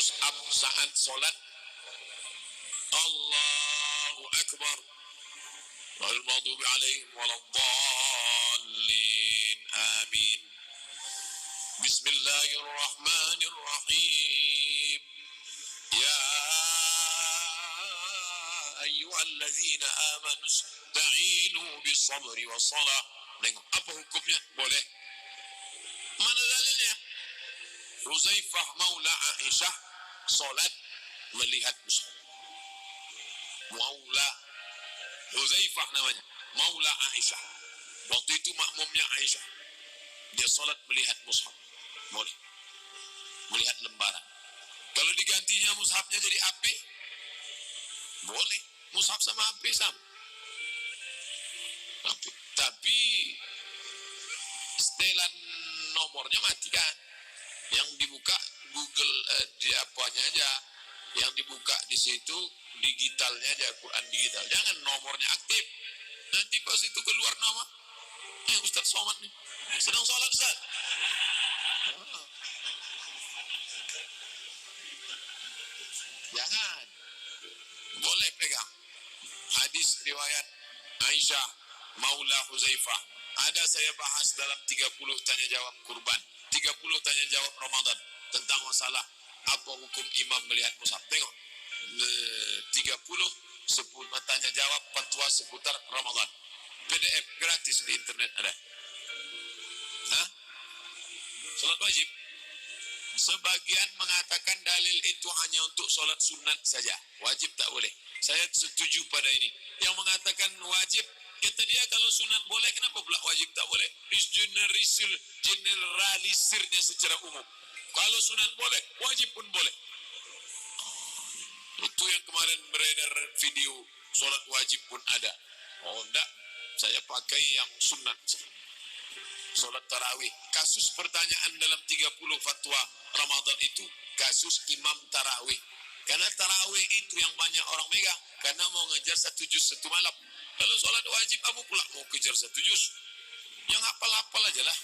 mushaf saat sholat. Allahu Akbar. Wal maghdubi alaihim waladdallin. Amin. Bismillahirrahmanirrahim. Ya ayyuhalladzina amanu ista'inu bis-sabri was-salah. Nengok, apa hukumnya? Boleh. Mana dalilnya? Huzaifah maula Aisyah salat melihat mushaf. Maula Huzaifah namanya, maula Aisyah. Waktu itu makmumnya Aisyah. Dia salat melihat mushaf. Boleh. Melihat lembaran. Kalau digantinya mushafnya jadi api, boleh. Mushaf sama api sama. Tapi setelan nomornya mati kan. Yang dibuka Google di apanya aja. Yang dibuka di situ digitalnya aja, Quran digital. Jangan nomornya aktif. Nanti pas itu keluar nama, Ustaz Somad nih sedang sholat Ustaz. Jangan. Boleh pegang. Hadis riwayat Aisyah maula Huzaifah. Ada saya bahas dalam 30 tanya jawab kurban, 30 tanya jawab Ramadan tentang masalah apa hukum imam melihat mushaf. Tengok 30 tanya jawab fatwa seputar Ramadan. PDF gratis di internet ada. Salat wajib. Sebagian mengatakan dalil itu hanya untuk salat sunat saja. Wajib tak boleh. Saya setuju pada ini. Yang mengatakan wajib, kata dia kalau sunat boleh, kenapa pula wajib tak boleh? Generalisirnya secara umum. Kalau sunat boleh, wajib pun boleh. Itu yang kemarin beredar video sholat wajib pun ada. Oh enggak, saya pakai yang sunat. Sholat tarawih. Kasus pertanyaan dalam 30 fatwa Ramadan itu kasus imam tarawih. Karena tarawih itu yang banyak orang megang, karena mau ngejar 1 juz 1 malam. Kalau sholat wajib, kamu pula mau kejar 1 juz. Yang hafal-hafal aja lah.